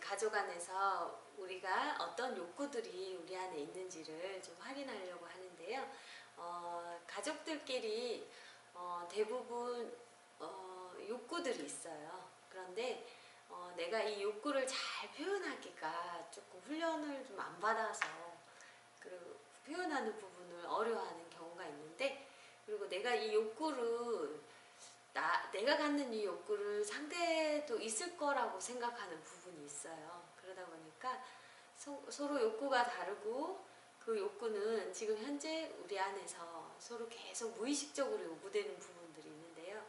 가족 안에서 우리가 어떤 욕구들이 우리 안에 있는지를 좀 확인하려고 하는데요. 가족들끼리 대부분 욕구들이 있어요. 그런데 내가 이 욕구를 잘 표현하기가 조금 훈련을 좀 안 받아서 그리고 표현하는 부분을 어려워하는 경우가 있는데, 그리고 내가 이 욕구를 내가 갖는 이 욕구를 상대도 있을 거라고 생각하는 부분이 있어요. 그러다 보니까 서로 욕구가 다르고, 그 욕구는 지금 현재 우리 안에서 서로 계속 무의식적으로 요구되는 부분들이 있는데요.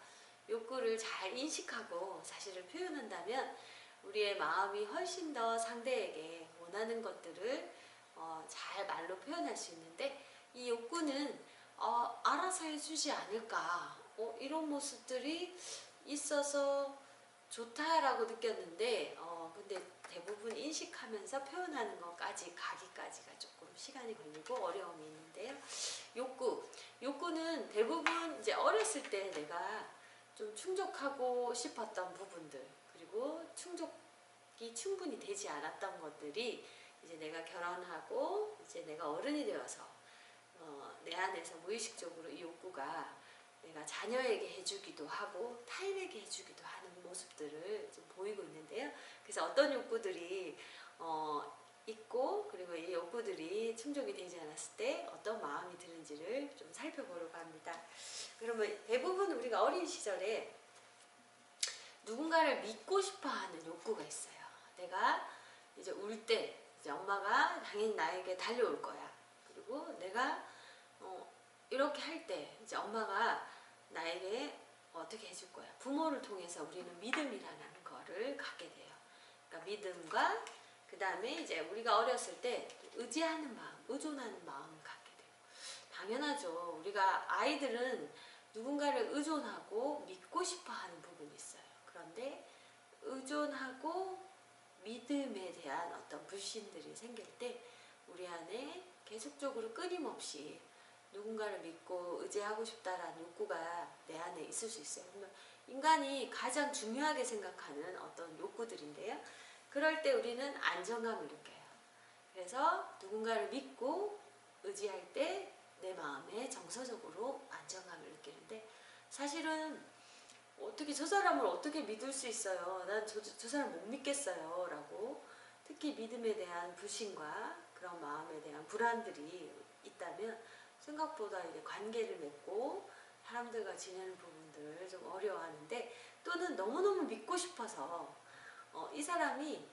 욕구를 잘 인식하고 사실을 표현한다면 우리의 마음이 훨씬 더 상대에게 원하는 것들을 잘 말로 표현할 수 있는데, 이 욕구는 알아서 해주지 않을까, 이런 모습들이 있어서 좋다라고 느꼈는데, 근데 대부분 인식하면서 표현하는 것까지 가기까지가 조금 시간이 걸리고 어려움이 있는데요. 욕구는 대부분 이제 어렸을 때 내가 좀 충족하고 싶었던 부분들, 그리고 충족이 충분히 되지 않았던 것들이 이제 내가 결혼하고 이제 내가 어른이 되어서 내 안에서 무의식적으로 이 욕구가 내가 자녀에게 해주기도 하고 타인에게 해주기도 하는 모습들을 좀 보이고 있는데요. 그래서 어떤 욕구들이 있고, 그리고 이 욕구들이 충족이 되지 않았을 때 어떤 마음이 드는지를 좀 살펴보려고 합니다. 그러면 대부분 우리가 어린 시절에 누군가를 믿고 싶어 하는 욕구가 있어요. 내가 이제 울 때 이제 엄마가 당연히 나에게 달려올 거야. 그리고 내가 이렇게 할 때 이제 엄마가 나에게 어떻게 해줄 거야. 부모를 통해서 우리는 믿음이라는 거를 갖게 돼요. 그러니까 믿음과 그 다음에 이제 우리가 어렸을 때 의지하는 마음, 의존하는 마음을 갖게 돼요. 당연하죠. 우리가 아이들은 누군가를 의존하고 믿고 싶어 하는 부분이 있어요. 그런데 의존하고 믿음에 대한 어떤 불신들이 생길 때 우리 안에 계속적으로 끊임없이 누군가를 믿고 의지하고 싶다라는 욕구가 내 안에 있을 수 있어요. 인간이 가장 중요하게 생각하는 어떤 욕구들인데요. 그럴 때 우리는 안정감을 느껴요. 그래서 누군가를 믿고 의지할 때 내 마음에 정서적으로 안정감을 느끼는데, 사실은 어떻게 저 사람을 어떻게 믿을 수 있어요? 난 저 사람 못 믿겠어요. 라고 특히 믿음에 대한 불신과 그런 마음에 대한 불안들이 있다면 생각보다 이제 관계를 맺고 사람들과 지내는 부분들을 좀 어려워하는데, 또는 너무너무 믿고 싶어서 이 사람이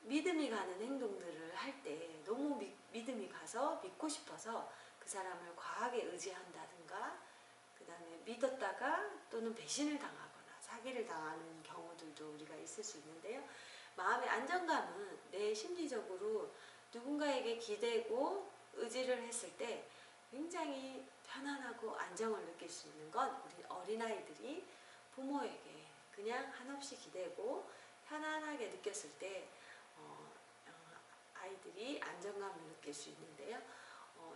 믿음이 가는 행동들을 할 때 너무 믿음이 가서 믿고 싶어서 그 사람을 과하게 의지한다든가, 그 다음에 믿었다가 또는 배신을 당하거나 사기를 당하는 경우들도 우리가 있을 수 있는데요. 마음의 안정감은 내 심리적으로 누군가에게 기대고 의지를 했을 때 굉장히 편안하고 안정을 느낄 수 있는 건 우리 어린아이들이 부모에게 그냥 한없이 기대고 편안하게 느꼈을 때 아이들이 안정감을 느낄 수 있는데요.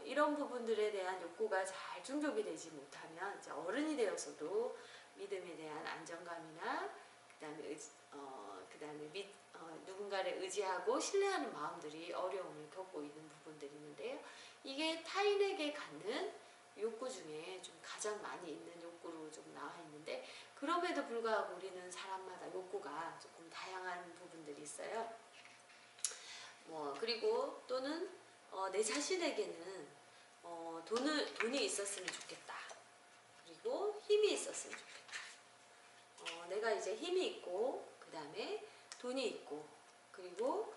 이런 부분들에 대한 욕구가 잘 충족이 되지 못하면 이제 어른이 되어서도 믿음에 대한 안정감이나 그다음에 누군가를 의지하고 신뢰하는 마음들이 어려움을 겪고 있는 부분들이 있는데요. 이게 타인에게 갖는 욕구 중에 좀 가장 많이 있는 욕구로 좀 나와 있는데, 그럼에도 불구하고 우리는 사람마다 욕구가 조금 다양한 부분들이 있어요. 그리고 또는 내 자신에게는 돈이 있었으면 좋겠다. 그리고 힘이 있었으면 좋겠다. 내가 이제 힘이 있고, 그 다음에 돈이 있고, 그리고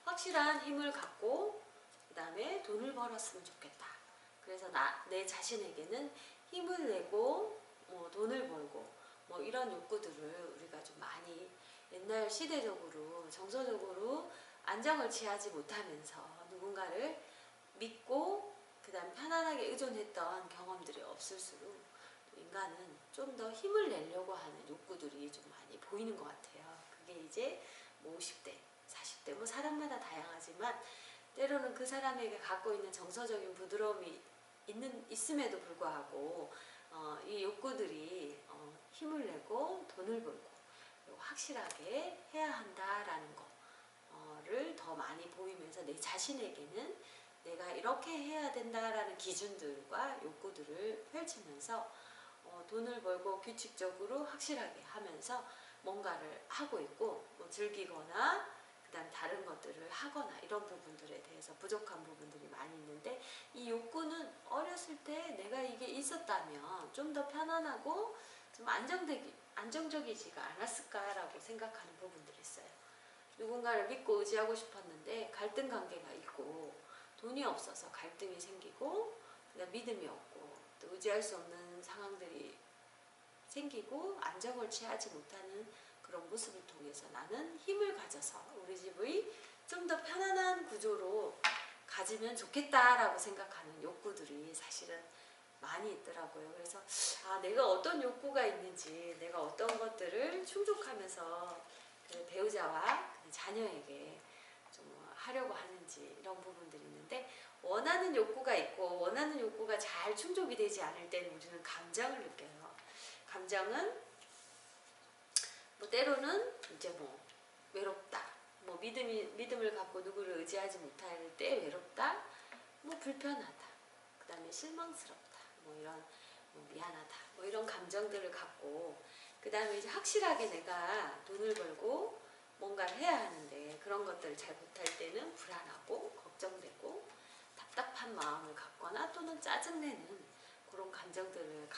확실한 힘을 갖고, 그 다음에 돈을 벌었으면 좋겠다. 그래서 내 자신에게는 힘을 내고, 돈을 벌고, 이런 욕구들을 우리가 좀 많이 옛날 시대적으로 정서적으로 안정을 취하지 못하면서 누군가를 믿고 그 다음 편안하게 의존했던 경험들이 없을수록 인간은 좀 더 힘을 내려고 하는 욕구들이 좀 많이 보이는 것 같아요. 그게 이제 50대, 40대 사람마다 다양하지만 때로는 그 사람에게 갖고 있는 정서적인 부드러움이 있음에도 불구하고 이 욕구들이 힘을 내고 돈을 벌고 그리고 확실하게 해야 한다라는 거를 더 많이 보이면서 내 자신에게는 내가 이렇게 해야 된다라는 기준들과 욕구들을 펼치면서 돈을 벌고 규칙적으로 확실하게 하면서 뭔가를 하고 있고, 뭐 즐기거나 그다음 다른 것들을 하거나 이런 부분들에 대해서 부족한 부분들이 많이 있는데, 이 욕구는 어렸을 때 내가 이게 있었다면 좀 더 편안하고 좀 안정적이지가 않았을까라고 생각하는 부분들이 있어요. 누군가를 믿고 의지하고 싶었는데 갈등 관계가 있고 돈이 없어서 갈등이 생기고, 그다음 믿음이 없고 또 의지할 수 없는 상황들이 생기고 안정을 취하지 못하는 그런 모습을 통해서 나는 힘을 가져서 우리 집의 좀 더 편안한 구조로 가지면 좋겠다라고 생각하는 욕구들이 사실은 많이 있더라고요. 그래서 내가 어떤 욕구가 있는지, 내가 어떤 것들을 충족하면서 그 배우자와 그 자녀에게 좀 하려고 하는지, 이런 부분들이 있는데, 원하는 욕구가 있고 원하는 욕구가 잘 충족이 되지 않을 때는 우리는 감정을 느껴요. 감정은 뭐 때로는 이제 뭐 외롭다, 뭐 믿음을 갖고 누구를 의지하지 못할 때 외롭다, 뭐 불편하다, 그 다음에 실망스럽다, 뭐 이런 뭐 미안하다, 뭐 이런 감정들을 갖고, 그 다음에 이제 확실하게 내가 돈을 벌고 뭔가를 해야 하는데 그런 것들을 잘 못할 때는 불안하고 걱정되고 답답한 마음을 갖거나 또는 짜증내는 그런 감정들을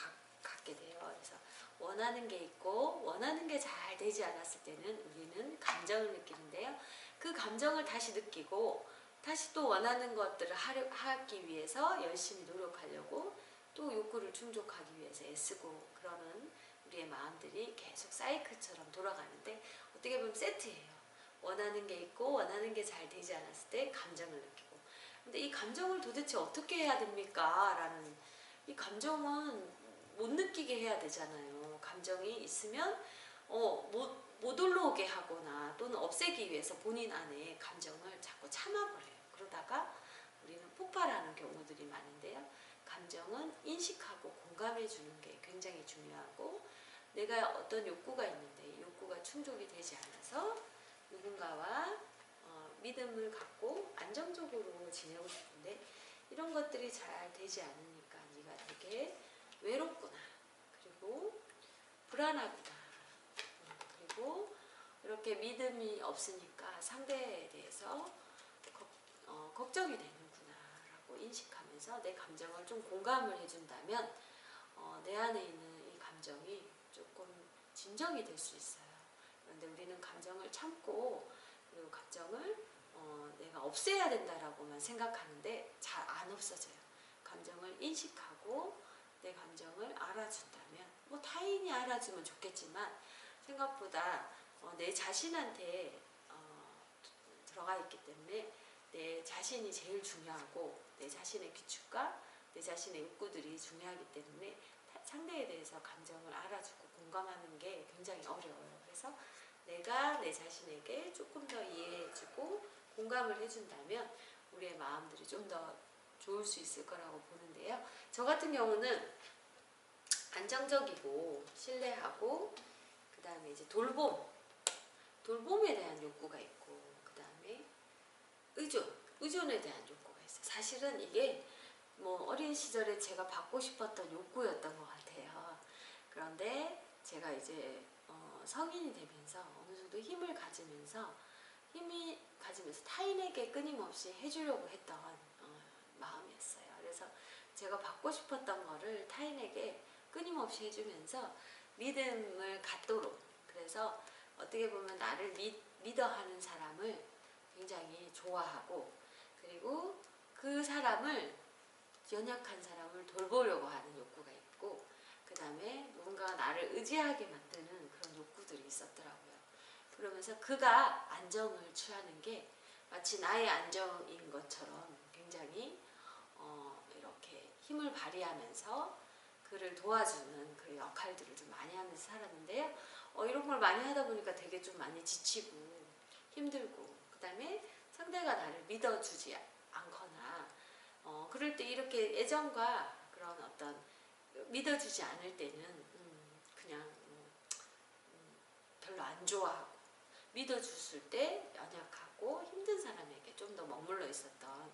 갖게 돼요. 그래서 원하는 게 있고 원하는 게 잘 되지 않았을 때는 우리는 감정을 느끼는데요. 그 감정을 다시 느끼고 다시 또 원하는 것들을 하기 위해서 열심히 노력하려고 또 욕구를 충족하기 위해서 애쓰고 그러는 우리의 마음들이 계속 사이클처럼 돌아가는데, 어떻게 보면 세트예요. 원하는 게 있고 원하는 게 잘 되지 않았을 때 감정을 느끼고, 근데 이 감정을 도대체 어떻게 해야 됩니까? 라는, 이 감정은 못 느끼게 해야 되잖아요. 감정이 있으면 못 올라오게 하거나 또는 없애기 위해서 본인 안에 감정을 자꾸 참아버려요. 그러다가 우리는 폭발하는 경우들이 많은데요. 감정은 인식하고 공감해 주는 게 굉장히 중요하고, 내가 어떤 욕구가 있는데 이 욕구가 충족이 되지 않아서 누군가와 믿음을 갖고 안정적으로 지내고 싶은데 이런 것들이 잘 되지 않으니까 네가 되게 외롭구나, 그리고 불안하구나, 그리고 이렇게 믿음이 없으니까 상대에 대해서 걱정이 되는구나 라고 인식하면서 내 감정을 좀 공감을 해준다면 내 안에 있는 이 감정이 조금 진정이 될 수 있어요. 그런데 우리는 감정을 참고, 그리고 감정을 내가 없애야 된다라고만 생각하는데 잘 안 없어져요. 감정을 인식하고 내 감정을 알아준다면, 뭐 타인이 알아주면 좋겠지만 생각보다 내 자신한테 들어가 있기 때문에 내 자신이 제일 중요하고 내 자신의 규칙과 내 자신의 욕구들이 중요하기 때문에 상대에 대해서 감정을 알아주고 공감하는 게 굉장히 어려워요. 그래서 내가 내 자신에게 조금 더 이해해주고 공감을 해준다면 우리의 마음들이 좀 더 좋을 수 있을 거라고 보는데요. 저 같은 경우는 안정적이고 신뢰하고, 그 다음에 이제 돌봄에 대한 욕구가 있고, 그 다음에 의존에 대한 욕구가 있어요. 사실은 이게 뭐 어린 시절에 제가 받고 싶었던 욕구였던 것 같아요. 그런데 제가 이제 성인이 되면서 어느 정도 힘이 가지면서 타인에게 끊임없이 해주려고 했던 마음이었어요. 그래서 제가 받고 싶었던 거를 타인에게 끊임없이 해주면서 믿음을 갖도록, 그래서 어떻게 보면 나를 믿어하는 사람을 굉장히 좋아하고, 그리고 그 사람을, 연약한 사람을 돌보려고 하는 욕구가 있고, 그 다음에 누군가가 나를 의지하게 만드는 그런 욕구들이 있었더라고요. 그러면서 그가 안정을 취하는 게 마치 나의 안정인 것처럼 굉장히 이렇게 힘을 발휘하면서 그를 도와주는 그 역할들을 좀 많이 하면서 살았는데요. 이런 걸 많이 하다 보니까 되게 좀 많이 지치고 힘들고, 그 다음에 상대가 나를 믿어주지 않거나 그럴 때 이렇게 애정과 그런 어떤 믿어주지 않을 때는 그냥 별로 안 안 좋아하고 믿어줬을 때 연약하고 힘든 사람에게 좀 더 머물러 있었던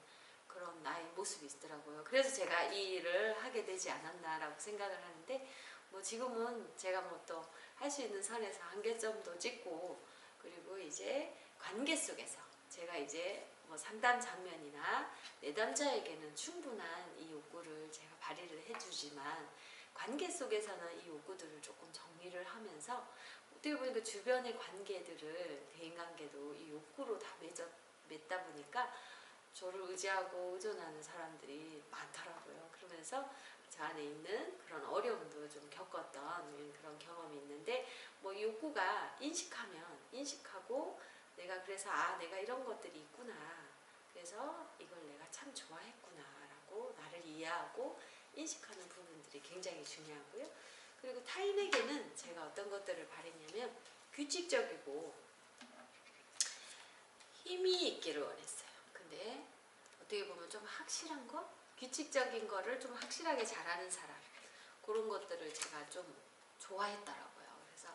그런 나의 모습이 있더라고요. 그래서 제가 이 일을 하게 되지 않았나라고 생각을 하는데 뭐 지금은 제가 뭐 또 할 수 있는 선에서 한계점도 찍고 그리고 이제 관계 속에서 제가 이제 뭐 상담 장면이나 내담자에게는 충분한 이 욕구를 제가 발휘를 해주지만 관계 속에서는 이 욕구들을 조금 정리를 하면서 어떻게 보니까 주변의 관계들을 대인관계도 이 욕구로 다 맺다 보니까 저를 의지하고 의존하는 사람들이 많더라고요. 그러면서 저 안에 있는 그런 어려움도 좀 겪었던 그런 경험이 있는데 뭐 욕구가 인식하고 내가 그래서 내가 이런 것들이 있구나. 그래서 이걸 내가 참 좋아했구나 라고 나를 이해하고 인식하는 부분들이 굉장히 중요하고요. 그리고 타인에게는 제가 어떤 것들을 바랬냐면 규칙적이고 힘이 있기를 원했어요. 근데 어떻게 보면 좀 확실한 거? 규칙적인 거를 좀 확실하게 잘하는 사람 그런 것들을 제가 좀 좋아했더라고요. 그래서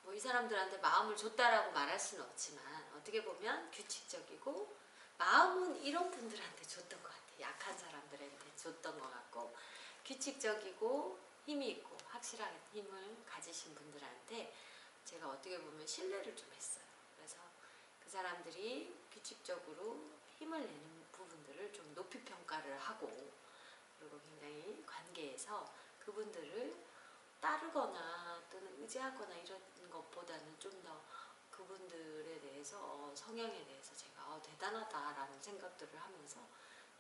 뭐 이 사람들한테 마음을 줬다라고 말할 수는 없지만 어떻게 보면 규칙적이고 마음은 이런 분들한테 줬던 것 같아요. 약한 사람들한테 줬던 것 같고 규칙적이고 힘이 있고 확실한 힘을 가지신 분들한테 제가 어떻게 보면 신뢰를 좀 했어요. 그래서 그 사람들이 규칙적으로 힘을 내는 부분들을 좀 높이 평가를 하고 그리고 굉장히 관계에서 그분들을 따르거나 또는 의지하거나 이런 것보다는 좀 더 그분들에 대해서 성향에 대해서 제가 대단하다라는 생각들을 하면서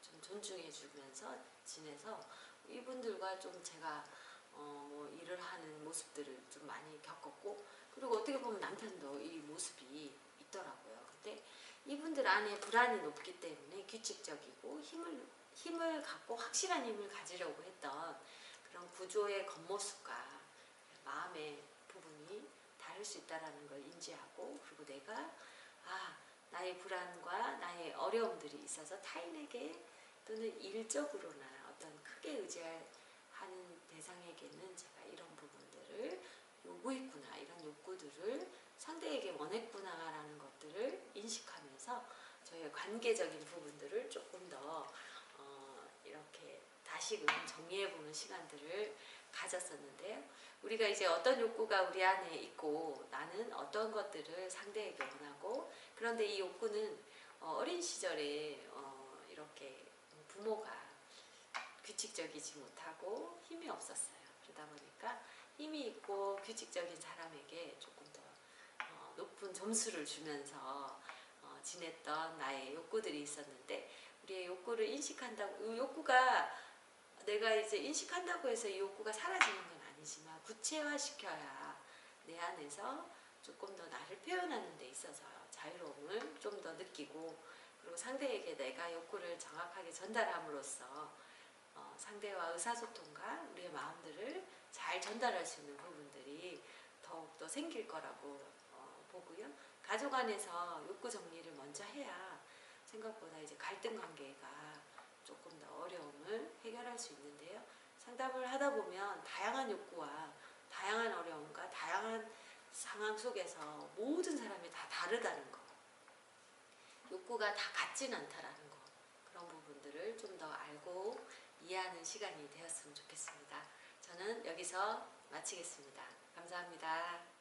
좀 존중해 주면서 지내서 이분들과 좀 제가 뭐 일을 하는 모습들을 좀 많이 겪었고 그리고 어떻게 보면 남편도 이 모습이 있더라고요. 근데 이분들 안에 불안이 높기 때문에 규칙적이고 힘을 갖고 확실한 힘을 가지려고 했던 그런 구조의 겉모습과 마음의 부분이 다를 수 있다는 걸 인지하고 그리고 내가 나의 불안과 나의 어려움들이 있어서 타인에게 또는 일적으로나 어떤 크게 의지하는 대상에게는 제가 이런 부분들을 요구했구나 이런 욕구들을 상대에게 원했구나라는 것들을 인식하면서 저의 관계적인 부분들을 조금 더 이렇게 다시금 정리해보는 시간들을 가졌었는데요. 우리가 이제 어떤 욕구가 우리 안에 있고 나는 어떤 것들을 상대에게 원하고 그런데 이 욕구는 어린 시절에 이렇게 부모가 규칙적이지 못하고 힘이 없었어요. 그러다 보니까 힘이 있고 규칙적인 사람에게 조금 더 높은 점수를 주면서 지냈던 나의 욕구들이 있었는데 우리의 욕구를 인식한다고 이 욕구가 내가 이제 인식한다고 해서 이 욕구가 사라지는 건 아니지만 구체화시켜야 내 안에서 조금 더 나를 표현하는 데 있어서 자유로움을 좀 더 느끼고 그리고 상대에게 내가 욕구를 정확하게 전달함으로써 상대와 의사소통과 우리의 마음들을 잘 전달할 수 있는 부분들이 더욱더 생길 거라고 보고요. 가족 안에서 욕구 정리를 먼저 해야 생각보다 이제 갈등 관계가 조금 더 어려움을 해결할 수 있는데요. 상담을 하다 보면 다양한 욕구와 다양한 어려움과 다양한 상황 속에서 모든 사람이 다 다르다는 거 욕구가 다 같진 않다라는 거 그런 부분들을 좀 더 알고 이해하는 시간이 되었으면 좋겠습니다. 저는 여기서 마치겠습니다. 감사합니다.